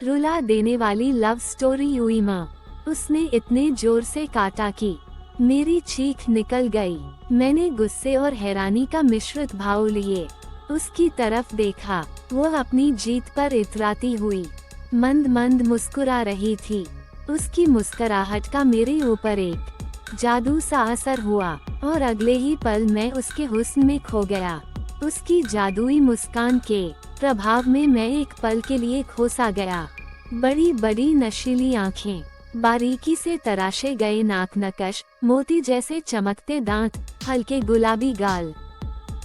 रुला देने वाली लव स्टोरी हुई माँ। उसने इतने जोर से काटा कि मेरी चीख निकल गई। मैंने गुस्से और हैरानी का मिश्रित भाव लिए उसकी तरफ देखा। वो अपनी जीत पर इतराती हुई मंद मंद मुस्कुरा रही थी। उसकी मुस्कुराहट का मेरे ऊपर एक जादू सा असर हुआ और अगले ही पल मैं उसके हुस्न में खो गया। उसकी जादुई मुस्कान के प्रभाव में मैं एक पल के लिए खो सा गया। बड़ी बड़ी नशीली आंखें, बारीकी से तराशे गए नाक नक्श, मोती जैसे चमकते दांत, हल्के गुलाबी गाल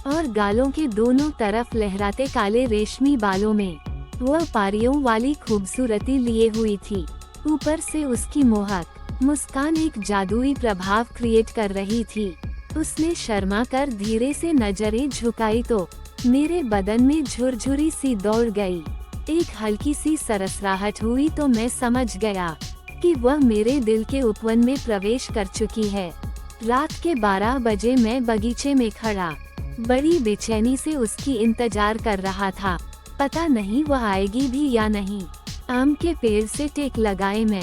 और गालों के दोनों तरफ लहराते काले रेशमी बालों में वह पारियों वाली खूबसूरती लिए हुई थी। ऊपर से उसकी मोहक मुस्कान एक जादुई प्रभाव क्रिएट कर रही थी। उसने शर्मा कर धीरे से नजरें झुकाई तो मेरे बदन में झुरझुरी सी दौड़ गई। एक हल्की सी सरसराहट हुई तो मैं समझ गया कि वह मेरे दिल के उपवन में प्रवेश कर चुकी है। रात के 12 बजे मैं बगीचे में खड़ा बड़ी बेचैनी से उसकी इंतजार कर रहा था। पता नहीं वह आएगी भी या नहीं। आम के पेड़ से टेक लगाए मैं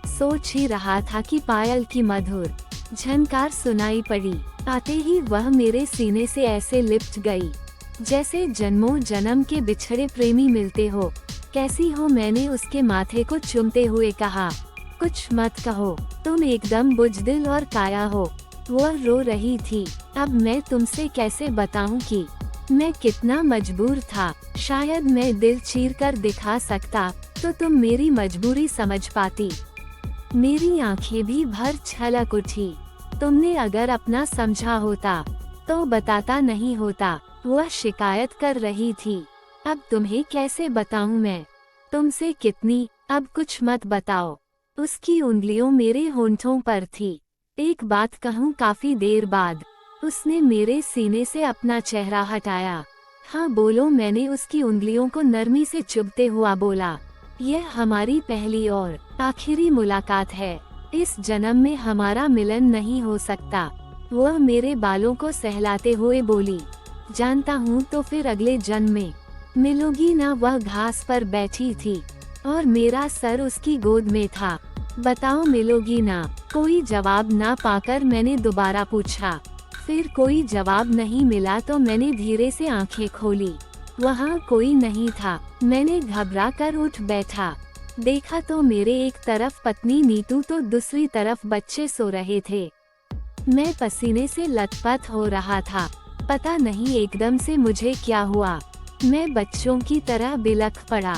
सोच ही रहा था कि पायल की मधुर झनकार सुनाई पड़ी। आते ही वह मेरे सीने से ऐसे लिपट गई जैसे जन्मों जन्म के बिछड़े प्रेमी मिलते हो। कैसी हो, मैंने उसके माथे को चूमते हुए कहा। कुछ मत कहो, तुम एकदम बुजदिल और काया हो। वह रो रही थी। अब मैं तुमसे कैसे बताऊं कि मैं कितना मजबूर था। शायद मैं दिल चीर कर दिखा सकता तो तुम मेरी मजबूरी समझ पाती। मेरी आंखें भी भर छलक उठी। तुमने अगर अपना समझा होता तो बताता नहीं होता। वह शिकायत कर रही थी। अब तुम्हें कैसे बताऊं मैं तुमसे कितनी, अब कुछ मत बताओ। उसकी उंगलियों मेरे होंठों पर थी। एक बात कहूं, काफी देर बाद उसने मेरे सीने से अपना चेहरा हटाया। हाँ बोलो, मैंने उसकी उंगलियों को नरमी से चुभते हुआ बोला। यह हमारी पहली और आखिरी मुलाकात है। इस जन्म में हमारा मिलन नहीं हो सकता। वह मेरे बालों को सहलाते हुए बोली। जानता हूँ, तो फिर अगले जन्म में मिलोगी ना। वह घास पर बैठी थी और मेरा सर उसकी गोद में था। बताओ मिलोगी ना। कोई जवाब ना पाकर मैंने दोबारा पूछा। फिर कोई जवाब नहीं मिला तो मैंने धीरे से आंखें खोली। वहाँ कोई नहीं था। मैंने घबरा कर उठ बैठा। देखा तो मेरे एक तरफ पत्नी नीतू तो दूसरी तरफ बच्चे सो रहे थे। मैं पसीने से लथपथ हो रहा था। पता नहीं एकदम से मुझे क्या हुआ, मैं बच्चों की तरह बिलख पड़ा।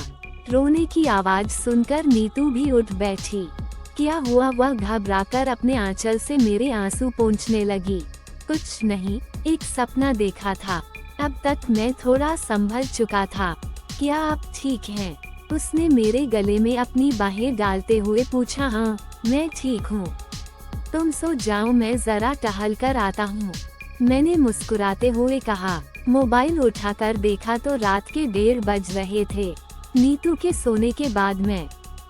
रोने की आवाज सुनकर नीतू भी उठ बैठी। क्या हुआ, वह घबराकर अपने आंचल से मेरे आंसू पोंछने लगी। कुछ नहीं, एक सपना देखा था। अब तक मैं थोड़ा संभल चुका था। क्या आप ठीक हैं? उसने मेरे गले में अपनी बाहें डालते हुए पूछा। हाँ, मैं ठीक हूँ। तुम सो जाओ, मैं जरा टहल कर आता हूँ, मैंने मुस्कुराते हुए कहा। मोबाइल उठाकर देखा तो रात के 1:30 बज रहे थे। नीतू के सोने के बाद मैं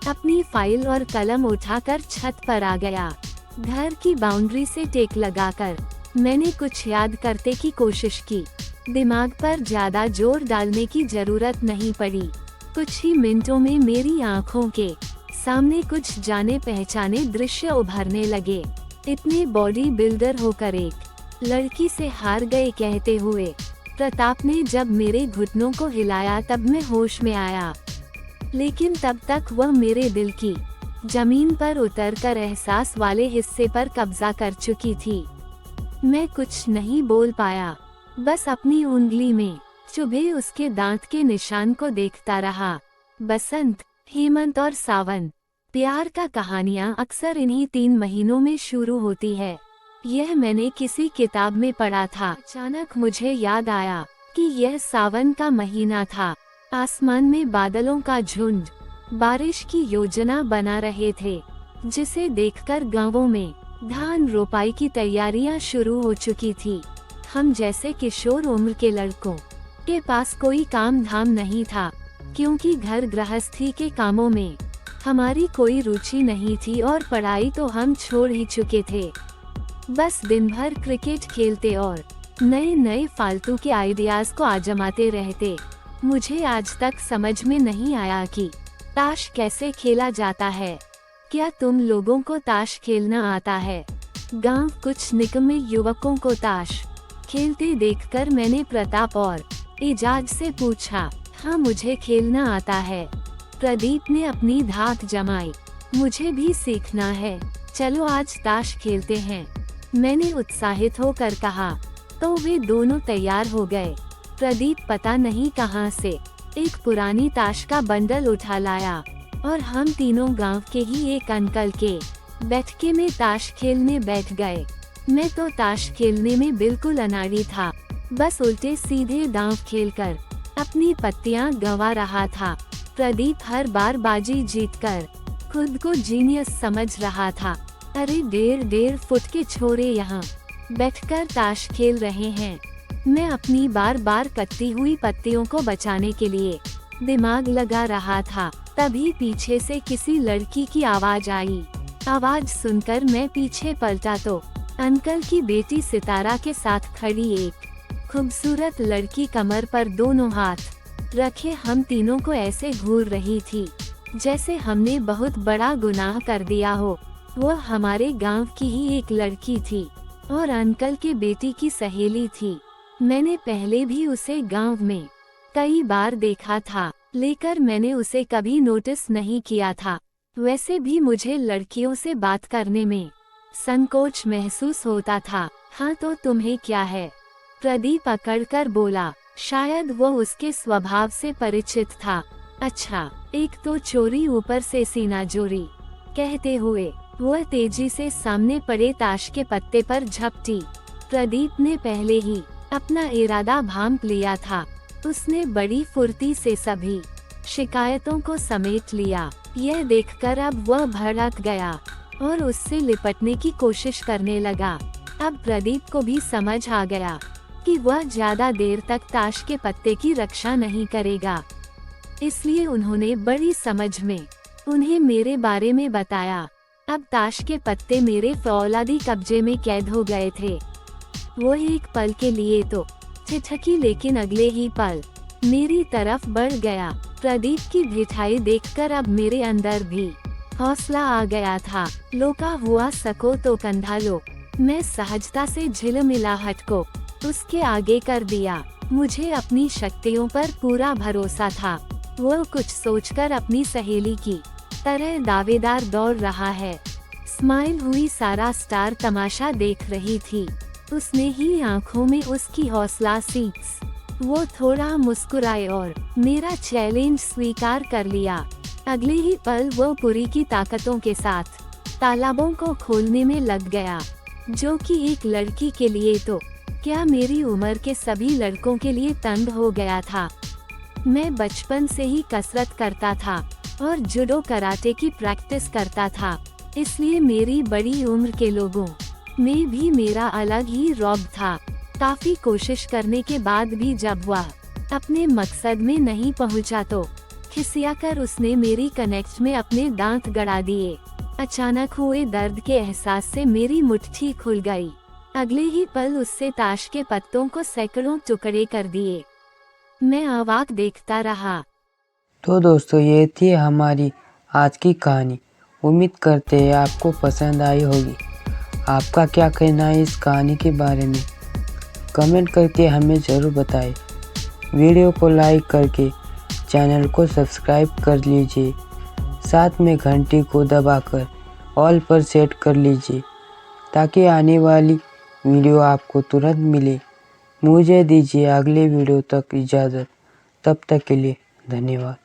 अपनी फाइल और कलम उठाकर छत पर आ गया। घर की बाउंड्री से टेक लगाकर मैंने कुछ याद करने की कोशिश की। दिमाग पर ज्यादा जोर डालने की जरूरत नहीं पड़ी। कुछ ही मिनटों में मेरी आंखों के सामने कुछ जाने पहचाने दृश्य उभरने लगे। इतने बॉडी बिल्डर होकर एक लड़की से हार गए कहते हुए प्रताप ने जब मेरे घुटनों को हिलाया तब मैं होश में आया। लेकिन तब तक वह मेरे दिल की जमीन पर उतरकर एहसास वाले हिस्से पर कब्जा कर चुकी थी। मैं कुछ नहीं बोल पाया, बस अपनी उंगली में चुभे उसके दांत के निशान को देखता रहा। बसंत, हेमंत और सावन, प्यार का कहानियाँ अक्सर इन्हीं 3 महीनों में शुरू होती है। यह मैंने किसी किताब में पढ़ा था। अचानक मुझे याद आया कि यह सावन का महीना था। आसमान में बादलों का झुंड बारिश की योजना बना रहे थे, जिसे देखकर गांवों में धान रोपाई की तैयारियां शुरू हो चुकी थी। हम जैसे किशोर उम्र के लड़कों के पास कोई काम धाम नहीं था, क्योंकि घर गृहस्थी के कामों में हमारी कोई रुचि नहीं थी और पढ़ाई तो हम छोड़ ही चुके थे। बस दिन भर क्रिकेट खेलते और नए नए फालतू के आइडियाज को आजमाते रहते। मुझे आज तक समझ में नहीं आया कि ताश कैसे खेला जाता है? क्या तुम लोगों को ताश खेलना आता है? गांव कुछ निकम्मे युवकों को ताश खेलते देखकर मैंने प्रताप और एजाज से पूछा। हाँ, मुझे खेलना आता है। प्रदीप ने अपनी धाक जमाई। मुझे भी सीखना है। चलो आज ताश खेलते हैं, मैंने उत्साहित होकर कहा। तो वे दोनों तैयार हो गए। प्रदीप पता नहीं कहां से एक पुरानी ताश का बंडल उठा लाया और हम तीनों गांव के ही एक अंकल के बैठके में ताश खेलने बैठ गए। मैं तो ताश खेलने में बिल्कुल अनाड़ी था, बस उल्टे सीधे दांव खेलकर अपनी पत्तियां गंवा रहा था। प्रदीप हर बार बाजी जीतकर खुद को जीनियस समझ रहा था। अरे 1.5 फुट के छोरे यहाँ बैठकर ताश खेल रहे हैं। मैं अपनी बार बार कटती हुई पत्तियों को बचाने के लिए दिमाग लगा रहा था। तभी पीछे से किसी लड़की की आवाज आई। आवाज सुनकर मैं पीछे पलटा तो अंकल की बेटी सितारा के साथ खड़ी एक खूबसूरत लड़की कमर पर दोनों हाथ रखे हम तीनों को ऐसे घूर रही थी जैसे हमने बहुत बड़ा गुनाह कर दिया हो। वह हमारे गांव की ही एक लड़की थी और अंकल के बेटी की सहेली थी। मैंने पहले भी उसे गांव में कई बार देखा था, लेकर मैंने उसे कभी नोटिस नहीं किया था। वैसे भी मुझे लड़कियों से बात करने में संकोच महसूस होता था। हाँ तो तुम्हें क्या है? प्रदीप अकड़कर बोला। शायद वो उसके स्वभाव से परिचित था। अच्छा, एक तो चोरी ऊपर से सीना जोरी। कहते हुए वह तेजी से सामने पड़े ताश के पत्ते पर झपटी। प्रदीप ने पहले ही अपना इरादा भांप लिया था। उसने बड़ी फुर्ती से सभी शिकायतों को समेट लिया। यह देखकर अब वह भड़क गया और उससे लिपटने की कोशिश करने लगा। अब प्रदीप को भी समझ आ गया कि वह ज्यादा देर तक ताश के पत्ते की रक्षा नहीं करेगा। इसलिए उन्होंने बड़ी समझ में उन्हें मेरे बारे में बताया। अब ताश के पत्ते मेरे फौलादी कब्जे में कैद हो गए थे। वो एक पल के लिए तो ठिठकी, लेकिन अगले ही पल मेरी तरफ बढ़ गया। प्रदीप की ढिठाई देखकर अब मेरे अंदर भी हौसला आ गया था। लोका हुआ सको तो कंधा लो। मैं सहजता से झिलमिलाहट को उसके आगे कर दिया। मुझे अपनी शक्तियों पर पूरा भरोसा था। वो कुछ सोचकर अपनी सहेली की तरह दावेदार दौड़ रहा है। स्माइल हुई सारा स्टार तमाशा देख रही थी। उसने ही आंखों में उसकी हौसला सीख वो थोड़ा मुस्कुराए और मेरा चैलेंज स्वीकार कर लिया। अगले ही पल वो पूरी की ताकतों के साथ तालाबों को खोलने में लग गया, जो कि एक लड़की के लिए तो क्या मेरी उम्र के सभी लड़कों के लिए तंग हो गया था। मैं बचपन से ही कसरत करता था और जुडो कराटे की प्रैक्टिस करता था, इसलिए मेरी बड़ी उम्र के लोगों में भी मेरा अलग ही रौब था। काफी कोशिश करने के बाद भी जब वह अपने मकसद में नहीं पहुंचा तो खिसियाकर उसने मेरी कनेक्ट में अपने दांत गड़ा दिए। अचानक हुए दर्द के एहसास से मेरी मुट्ठी खुल गई। अगले ही पल उससे ताश के पत्तों को सैकड़ों टुकड़े कर दिए। मैं अवाक देखता रहा। तो दोस्तों, ये थी हमारी आज की कहानी। उम्मीद करते हैं आपको पसंद आई होगी। आपका क्या कहना है इस कहानी के बारे में? कमेंट करके हमें ज़रूर बताएं। वीडियो को लाइक करके चैनल को सब्सक्राइब कर लीजिए। साथ में घंटी को दबाकर ऑल पर सेट कर लीजिए ताकि आने वाली वीडियो आपको तुरंत मिले। मुझे दीजिए अगले वीडियो तक इजाज़त। तब तक के लिए धन्यवाद।